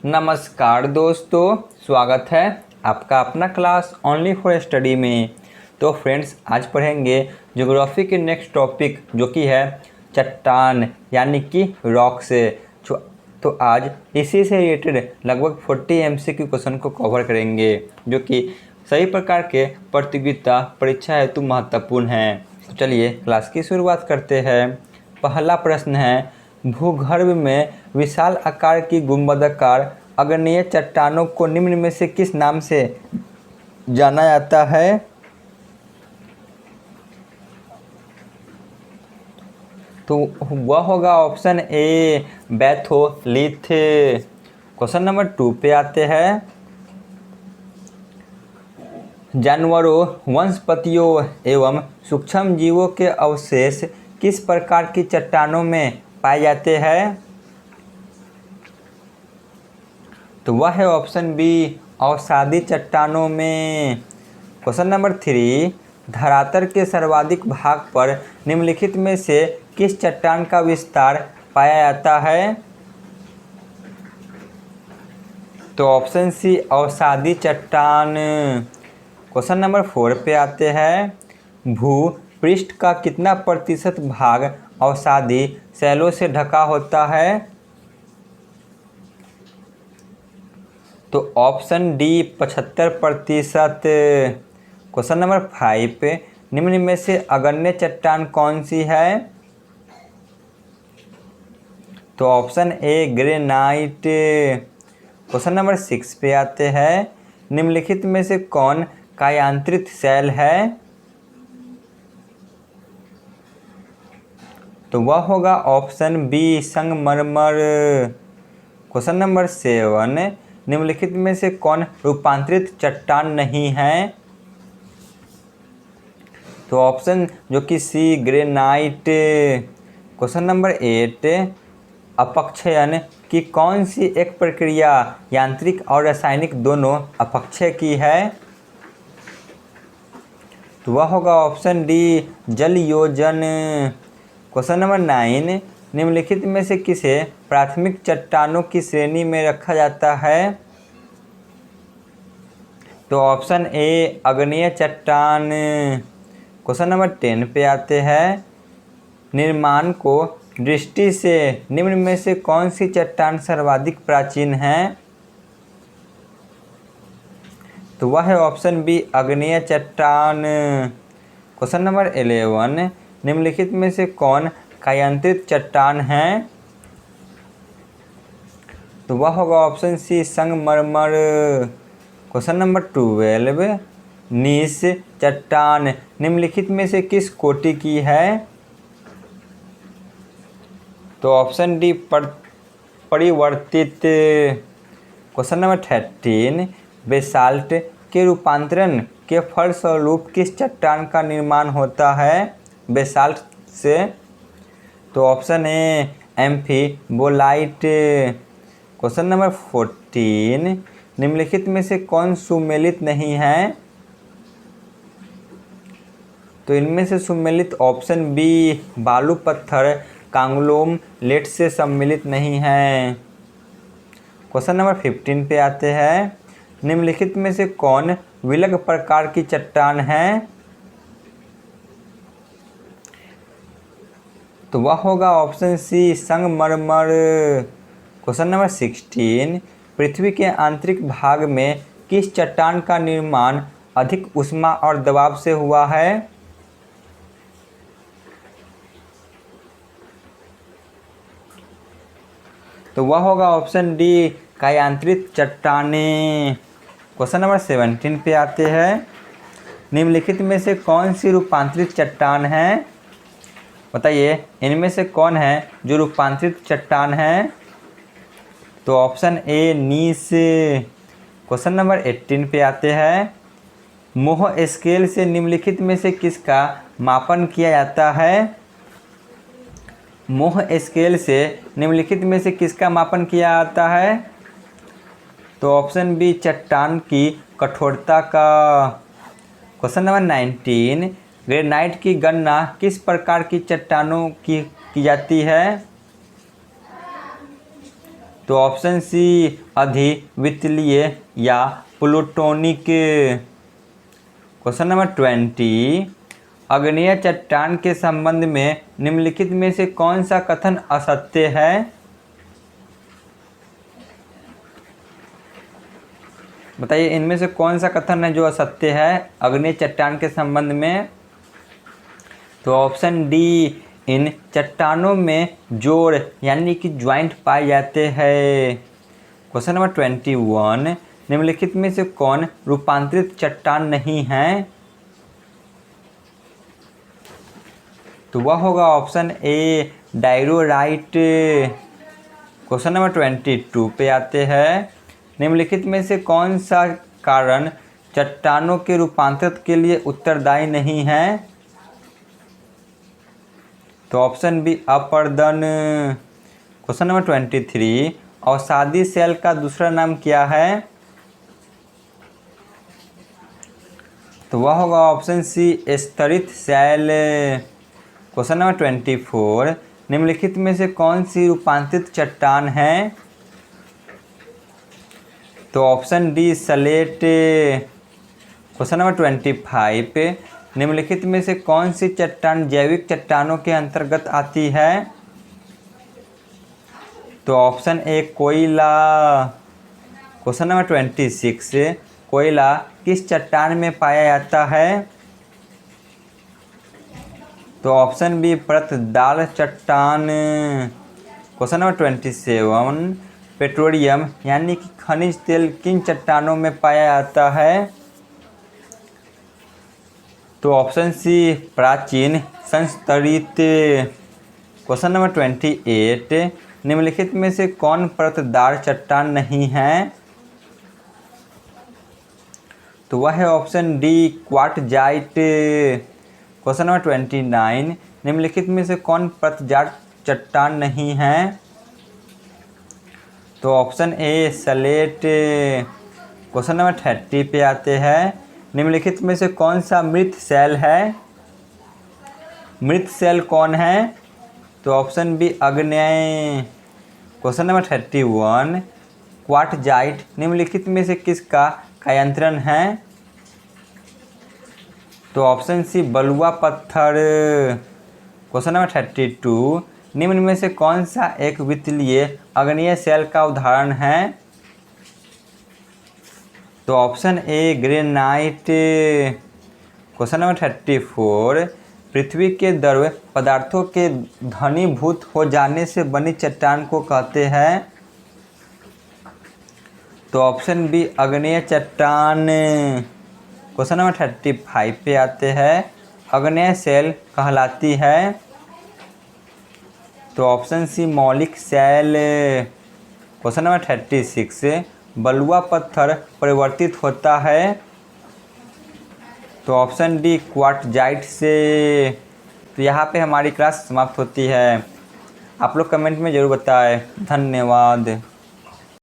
नमस्कार दोस्तों, स्वागत है आपका अपना क्लास ओनली फॉर स्टडी में। तो फ्रेंड्स, आज पढ़ेंगे ज्योग्राफी के नेक्स्ट टॉपिक जो कि है चट्टान यानी कि रॉक से। तो आज इसी से रिलेटेड लगभग 40 MCQ क्वेश्चन को कवर करेंगे जो कि सभी प्रकार के प्रतियोगिता परीक्षा हेतु महत्वपूर्ण हैं। तो चलिए क्लास की शुरुआत करते हैं। पहला प्रश्न है, भूगर्भ में विशाल आकार की गुंबदाकार अग्नेय चट्टानों को निम्न में से किस नाम से जाना जाता है? तो वह होगा option A, batholith. Question number 2 पे आते हैं। जानवरों, वनस्पतियों एवं सूक्ष्म जीवों के अवशेष किस प्रकार की चट्टानों में पाए जाते हैं? तो वह है ऑप्शन बी, अवसादी चट्टानों में। क्वेश्चन नंबर 3, धरातल के सर्वाधिक भाग पर निम्नलिखित में से किस चट्टान का विस्तार पाया जाता है? तो ऑप्शन सी, अवसादी चट्टान। क्वेश्चन नंबर 4 पे आते हैं। भू पृष्ठ का कितना प्रतिशत भाग अवसादी शैलों से ढका होता है? तो ऑप्शन डी, 75%। क्वेश्चन नंबर 5, निम्न में से अग्नेय चट्टान कौन सी है? तो ऑप्शन ए, ग्रेनाइट। क्वेश्चन नंबर 6 पे आते हैं। निम्नलिखित में से कौन कायांतरित शैल है? तो वह होगा ऑप्शन बी, संगमरमर। क्वेश्चन नंबर 7, निम्नलिखित में से कौन रूपांतरित चट्टान नहीं है? तो ऑप्शन जो कि सी, ग्रेनाइट। क्वेश्चन नंबर 8, अपक्षयन की कौन सी एक प्रक्रिया यांत्रिक और रासायनिक दोनों अपक्षय की है? तो वह होगा ऑप्शन डी, जलयोजन। क्वेश्चन नंबर 9, निम्नलिखित में से किसे प्राथमिक चट्टानों की श्रेणी में रखा जाता है? तो ऑप्शन ए, आग्नेय चट्टान। क्वेश्चन नंबर 10 पे आते हैं। निर्माण को दृष्टि से निम्न में से कौन सी चट्टान सर्वाधिक प्राचीन है? तो वह है ऑप्शन बी, आग्नेय चट्टान। क्वेश्चन नंबर 11, निम्नलिखित में से कौन कायांतरित चट्टान है? तो वह होगा ऑप्शन सी, संगमरमर। क्वेश्चन नंबर 12, नीस चट्टान निम्नलिखित में से किस कोटि की है? तो ऑप्शन डी, परिवर्तित। क्वेश्चन नंबर 13, बेसाल्ट के रूपांतरण के फलस्वरूप किस चट्टान का निर्माण होता है बेसाल्ट से? तो ऑप्शन ए, एम्फीबोलाइट। क्वेश्चन नंबर 14, निम्नलिखित में से कौन सुमेलित नहीं है? तो इनमें से सुमेलित ऑप्शन बी, बालू पत्थर कांगलोमलेट से सम्मिलित नहीं है। क्वेश्चन नंबर 15 पे आते हैं। निम्नलिखित में से कौन विलग प्रकार की चट्टान है? तो वह होगा ऑप्शन सी, संगमरमर। क्वेश्चन नंबर 16, पृथ्वी के आंतरिक भाग में किस चट्टान का निर्माण अधिक ऊष्मा और दबाव से हुआ है? तो वह होगा ऑप्शन डी, कायांतरित चट्टानें। क्वेश्चन नंबर 17 पे आते हैं। निम्नलिखित में से कौन सी रूपांतरित चट्टान है? बताइए, इनमें से कौन है जो रूपांतरित चट्टान है? तो option A, nice. Question number 18 पे आते हैं। मोह स्केल से निम्नलिखित में से किसका मापन किया जाता है? मोह स्केल से निम्नलिखित में से किसका मापन किया जाता है? तो ऑप्शन बी, चट्टान की कठोरता का। क्वेश्चन नंबर 19, ग्रेनाइट की गणना किस प्रकार की चट्टानों की जाती है? तो ऑप्शन सी अधिवितलीय या प्लूटोनिक। क्वेश्चन नंबर 20, अग्नेय चट्टान के संबंध में निम्नलिखित में से कौन सा कथन असत्य है? बताइए इनमें से कौन सा कथन है जो असत्य है अग्नेय चट्टान के संबंध में? तो ऑप्शन डी, इन चट्टानों में जोड़ यानी कि ज्वाइंट पाए जाते हैं। क्वेश्चन नंबर 21, निम्नलिखित में से कौन रूपांतरित चट्टान नहीं है? तो वह होगा ऑप्शन ए, डायरोराइट। क्वेश्चन नंबर 22 पे आते हैं, निम्नलिखित में से कौन सा कारण चट्टानों के रूपांतरित के लिए उत्तरदायी नहीं है? तो ऑप्शन बी, अपर्दन। क्वेश्चन नंबर 23, अवसादी सेल का दूसरा नाम क्या है? तो वह होगा ऑप्शन सी, स्तरित सेल। क्वेश्चन नंबर 24, निम्नलिखित में से कौन सी रूपांतरित चट्टान है? तो option D, slate. Question number 25, निम्नलिखित में से कौन सी चट्टान जैविक चट्टानों के अंतर्गत आती है? तो ऑप्शन ए, कोयला। क्वेश्चन नंबर 26, कोयला किस चट्टान में पाया जाता है? तो ऑप्शन बी, परतदार चट्टान। क्वेश्चन नंबर 27, पेट्रोलियम यानी कि खनिज तेल किन चट्टानों में पाया जाता है? तो ऑप्शन सी, प्राचीन संस्तरित। क्वेश्चन नंबर 28, निम्नलिखित में से कौन परतदार चट्टान नहीं है? तो वह है option D, quartzite. Question number 29, निम्नलिखित में से कौन परतदार चट्टान नहीं है? तो ऑप्शन ए, सलेट। क्वेश्चन नंबर 30 पे आते हैं, निम्नलिखित में से कौन सा मृत सेल है? मृत सेल कौन है? तो ऑप्शन बी, अग्नेय। क्वेश्चन नंबर 31, क्वार्टजाइट निम्नलिखित में से किसका कायांतरण है? तो ऑप्शन सी, बलुआ पत्थर। क्वेश्चन नंबर 32, निम्न में से कौन सा एक वितलीय अग्नेय सेल का उदाहरण है? तो ऑप्शन ए, ग्रेनाइट। क्वेश्चन नंबर 34, पृथ्वी के द्रव पदार्थों के घनीभूत हो जाने से बनी चट्टान को कहते हैं? तो ऑप्शन बी, आग्नेय चट्टान। क्वेश्चन नंबर 35 पे आते हैं, आग्नेय सेल कहलाती है? तो ऑप्शन सी, मौलिक सेल। क्वेश्चन नंबर 36, बलुआ पत्थर परिवर्तित होता है? तो ऑप्शन डी, क्वार्टजाइट से। तो यहाँ पे हमारी क्लास समाप्त होती है। आप लोग कमेंट में ज़रूर बताएं। धन्यवाद।